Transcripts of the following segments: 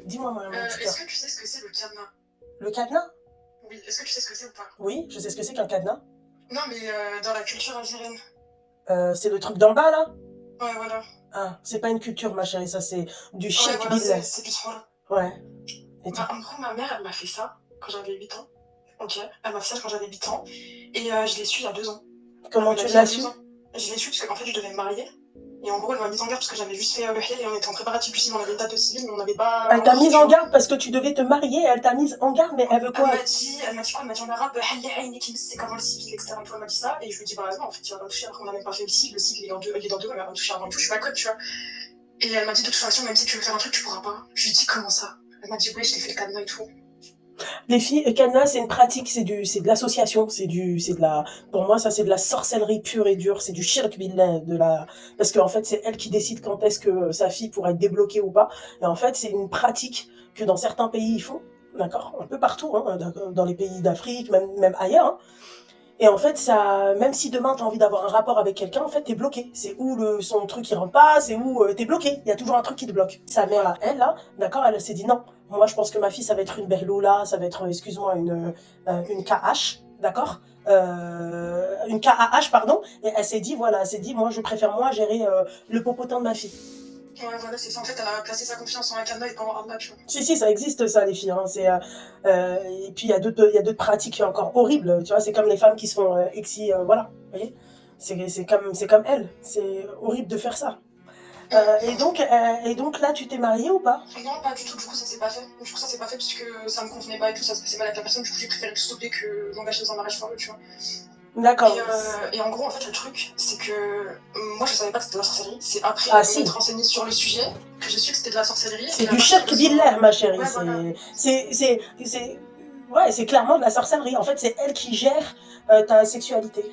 Dis-moi, mon tuteur. Est-ce que tu sais ce que c'est le cadenas? Le cadenas? Oui, est-ce que tu sais ce que c'est ou pas? Oui, je sais ce que c'est qu'un cadenas. Non, mais dans la culture algérienne. C'est le truc d'en bas, là? Ouais, voilà. Ah, c'est pas une culture, ma chérie, ça, c'est du Ouais, shirk voilà, billah. c'est du sport. Ouais. Et Bah, toi? en gros, ma mère, elle m'a fait ça quand j'avais 8 ans. Ok, elle m'a fait ça quand j'avais 8 ans. Et je l'ai su il y a 2 ans. Elle Comment me l'a tu dit il y l'as a su? 2 ans. Je l'ai su parce qu'en fait, je devais me marier. Et en gros, elle m'a mise en garde parce que j'avais juste fait le hell et on était en préparatif du civil. On avait une date de civil, mais on n'avait pas Elle t'a encore fait, mise tu en vois. garde parce que tu devais te marier, elle t'a mise en garde, mais elle veut quoi? Elle m'a dit quoi? Elle m'a dit en arabe, Halli Aïni qui c'est avant le civil, etc. Et tout, elle m'a dit ça. Et je lui ai dit, bah non, en fait, tu vas pas me toucher alors qu'on n'a même pas fait le civil. Le civil, il est dans 2 mois, elle va pas me toucher avant tout. Je suis pas conne, tu vois. Et elle m'a dit, de toute façon, même si tu veux faire un truc, tu pourras pas. Je lui ai dit, comment ça? Elle m'a dit, ouais, je t'ai fait le cadenas et tout. Les filles, le cadenas, c'est une pratique, c'est de l'association, pour moi, ça, c'est de la sorcellerie pure et dure, c'est du shirk billah, parce qu'en fait, c'est elle qui décide quand est-ce que sa fille pourra être débloquée ou pas. Et en fait, c'est une pratique que dans certains pays, ils font, d'accord, un peu partout, hein, dans les pays d'Afrique, même ailleurs, hein. Et en fait, ça, même si demain t'as envie d'avoir un rapport avec quelqu'un, en fait, t'es bloqué. C'est où son truc il rentre pas, c'est où t'es bloqué. Il y a toujours un truc qui te bloque. Sa mère, elle, là, d'accord, elle s'est dit non. Moi, je pense que ma fille, ça va être une Berloula, ça va être, excuse-moi, une KH, d'accord, une KAH, pardon. Et elle s'est dit, voilà, elle s'est dit, moi, je préfère moi gérer le popotin de ma fille. Ouais, voilà, c'est ça. En fait, elle a placé sa confiance en un cadenas et pas en Allah, tu vois. Si, ça existe, ça, les filles. Hein. Et puis, il y a d'autres pratiques encore horribles. Tu vois, c'est comme les femmes qui se font voilà. Vous voyez, c'est comme elles. C'est horrible de faire ça. Et donc, là, tu t'es mariée ou pas? Non, pas du tout. Du coup, ça s'est pas fait. Du coup, ça s'est pas fait parce que ça me convenait pas et tout. Ça se passait mal avec la personne. Du coup, j'ai préféré tout stopper que m'engager dans un mariage foireux, tu vois. D'accord. Et en gros, en fait, le truc, c'est que moi, je savais pas que c'était de la sorcellerie. C'est après m'être renseignée sur le sujet que j'ai su que c'était de la sorcellerie. C'est du shirk billah, ma chérie. Ouais, voilà. C'est clairement de la sorcellerie. En fait, c'est elle qui gère ta sexualité.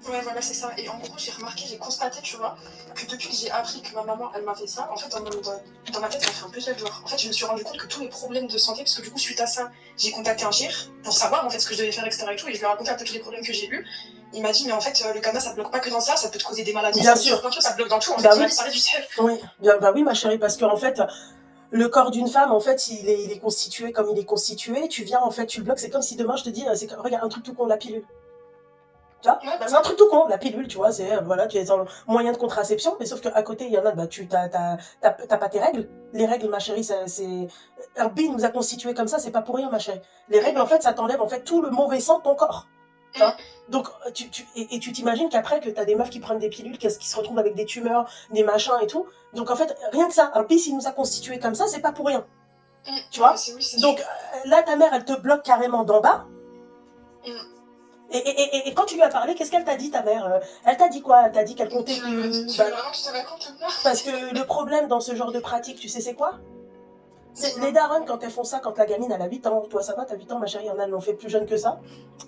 Ouais, voilà, c'est ça. Et en gros, j'ai remarqué, j'ai constaté, tu vois, que depuis que j'ai appris que ma maman, elle m'a fait ça, en fait, dans ma tête, ça m'a fait un puzzle, genre. En fait, je me suis rendu compte que tous mes problèmes de santé, parce que du coup, suite à ça, j'ai contacté un chir pour savoir, en fait, ce que je devais faire, etc. et tout, et je lui ai raconté un peu tous les problèmes que j'ai eus. Il m'a dit, mais en fait, le cadenas, ça bloque pas que dans ça peut te causer des maladies. Bien sûr. Ça bloque dans tout, en fait, oui. ça reste du sel. Oui, bah oui, ma chérie, parce qu'en fait, le corps d'une femme, en fait, il est constitué comme il est constitué. Tu viens, en fait, tu le bloques. C'est comme si demain, je te dis, regarde, un truc tout con, la pilule. Tu vois, Ouais, bah, c'est un truc tout con, la pilule, tu vois, voilà, tu es en moyen de contraception, mais sauf qu'à côté, il y en a, bah, t'as pas tes règles. Les règles, ma chérie, c'est, un B nous a constitué comme ça, c'est pas pour rien, ma chérie. Les règles, en fait, ça t'enlève, en fait, tout le mauvais sang de ton corps. Tu vois. Donc, tu t'imagines qu'après, que t'as des meufs qui prennent des pilules, qui se retrouvent avec des tumeurs, des machins et tout. Donc, en fait, rien que ça, un B, s'il nous a constitué comme ça, c'est pas pour rien. Tu vois. Donc, là, ta mère, elle te bloque carrément d'en bas. Et quand tu lui as parlé, qu'est-ce qu'elle t'a dit, ta mère? Elle t'a dit quoi? Elle t'a dit qu'elle comptait plus. Parce que le problème dans ce genre de pratique, tu sais, c'est quoi? Les darons, quand elles font ça, quand la gamine elle a 8 ans, toi ça va, t'as 8 ans, ma chérie, il y en a, elles l'ont fait plus jeune que ça.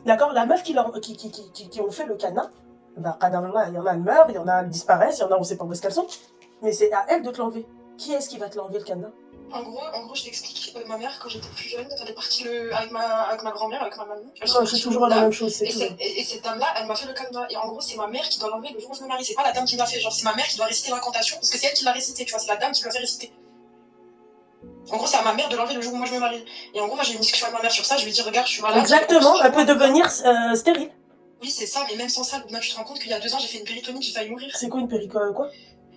D'accord. La meuf qui ont fait le cadenas, bah, il y en a, elles meurent, il y en a, elles disparaissent, il y en a, on sait pas où est-ce qu'elles sont. Mais c'est à elle de te l'enlever. Qui est-ce qui va te l'enlever, le cadenas? En gros, je t'explique. Ma mère, quand j'étais plus jeune, elle est partie avec ma grand-mère, avec ma mamie. C'est toujours la même chose, c'est tout. Et cette dame-là, elle m'a fait le cadenas. Et en gros, c'est ma mère qui doit l'enlever le jour où je me marie. C'est pas la dame qui l'a fait. Genre, c'est ma mère qui doit réciter l'incantation. Parce que c'est elle qui l'a récité, tu vois. C'est la dame qui l'a fait réciter. En gros, c'est à ma mère de l'enlever le jour où moi je me marie. Et en gros, moi j'ai eu une discussion avec ma mère sur ça. Je lui ai dit, regarde, je suis malade. Exactement, elle peut devenir stérile. Oui, c'est ça, mais même sans ça, tu te rends compte qu'il y a 2 ans, j'ai fait une péritonite, j'ai failli mourir. C'est quoi une péritonite, quoi?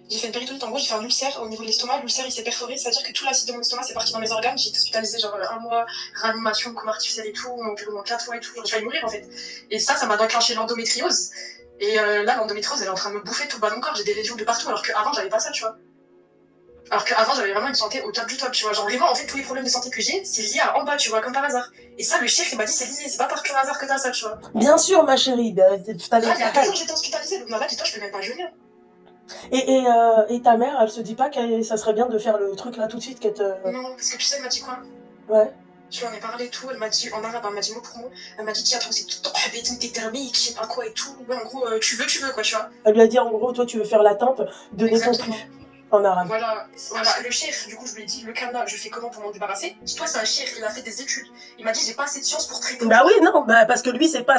J'ai fait une péritonite, en gros, j'ai fait un ulcère au niveau de l'estomac. L'ulcère, il s'est perforé, c'est-à-dire que tout l'acide de mon estomac, c'est parti dans mes organes. J'ai été hospitalisée genre 1 mois, réanimation, coma artificielle et tout, mon bureau 4 fois et tout. J'ai failli mourir en fait. Et ça m'a déclenché l'endométriose. Et là, l'endométriose, elle est en train de me bouffer tout le bas de mon corps. J'ai des lésions de partout, alors qu'avant, j'avais pas ça, tu vois. Alors qu'avant, j'avais vraiment une santé au top du top, tu vois. Genre vraiment, en fait, tous les problèmes de santé que j'ai, c'est lié à en bas, tu vois, comme par hasard. Et ça, le chef, il m'a dit, c'est lié, c'est pas par pur hasard que t'as ça, tu vois. Bien sûr, ma chérie. Il y a 2 jours, j'étais hospitalisée, donc là, dis-toi, je peux même pas jeûner. Et ta mère, elle se dit pas que ça serait bien de faire le truc là tout de suite qu'elle te... Non, parce que tu sais, elle m'a dit quoi? Ouais. Je lui en ai parlé et tout, elle m'a dit en arabe, elle m'a dit mot pour mot, elle m'a dit tiens, toi c'est tout t'es thermique, je sais pas quoi et tout. Ouais, en gros, tu veux quoi, tu vois. Elle lui a dit en gros, toi tu veux faire l'attente de ton cul. En arabe. Voilà, le chef, du coup, je lui ai dit le cadenas, je fais comment pour m'en débarrasser? Dis-toi, c'est un chef, il a fait des études. Il m'a dit, j'ai pas assez de science pour traiter. Bah oui, non, bah parce que lui, c'est pas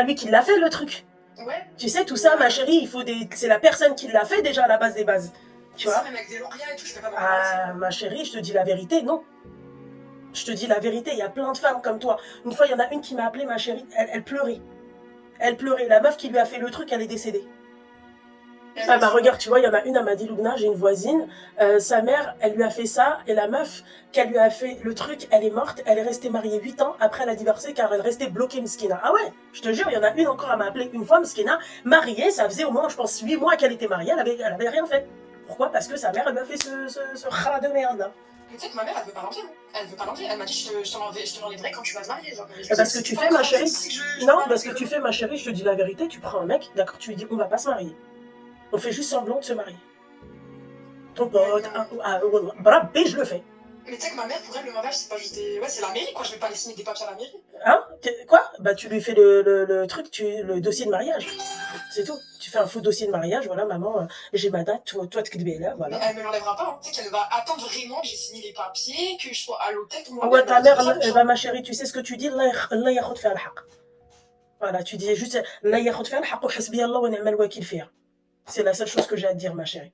lui qui l'a fait le truc. Ouais. Tu sais, tout ça, ma chérie, c'est la personne qui l'a fait déjà à la base des bases. Tu vois? Même avec des lauréats et tout, je peux pas m'en passer. Ah, ma chérie, je te dis la vérité, non. Je te dis la vérité, il y a plein de femmes comme toi. Une fois, il y en a une qui m'a appelée, ma chérie, elle pleurait. Elle pleurait. La meuf qui lui a fait le truc, elle est décédée. Ah bah regarde, tu vois, il y en a une, elle m'a dit, Loubna, j'ai une voisine, sa mère, elle lui a fait ça, et la meuf qu'elle lui a fait le truc, elle est morte, elle est restée mariée 8 ans, après elle a divorcé car elle restait bloquée, Mskina. Ah ouais, je te jure, il y en a une encore, elle m'a appelé une fois, Mskina, mariée, ça faisait au moins, je pense, 8 mois qu'elle était mariée, elle avait rien fait. Pourquoi? Parce que sa mère, elle lui a fait ce rat de merde là. Tu sais que ma mère, elle veut pas l'enlever. Elle veut pas l'enlever. Elle m'a dit, je te l'enlèverai quand tu vas te marier. Genre, Parce que tu fais, ma chérie. Non, parce que tu fais, ma chérie, je te dis la vérité, tu prends un mec, d'accord, tu lui dis, on va pas se marier. On fait juste semblant de se marier. Ton pote, brabé, je le fais. Mais tu sais que ma mère, pour elle, le mariage, c'est pas juste des. Ouais, c'est la mairie, quoi. Je vais pas aller signer des papiers à la mairie. Hein? Quoi? Bah, tu lui fais le truc, le dossier de mariage. C'est tout. Tu fais un faux dossier de mariage, voilà, maman, j'ai ma date, toi, tu là, voilà. Mais elle me l'enlèvera pas, hein. Tu sais qu'elle va attendre vraiment que j'ai signé les papiers, que je sois à l'hôtel. Ouais, ta mère, elle va, ma chérie, tu sais ce que tu dis? Allah yakhud fi al-haq. Voilà, tu dis juste, Allah yakhud fi al-haq wa hasbi Allah wa ni'mal wakil fiha. C'est la seule chose que j'ai à te dire, ma chérie.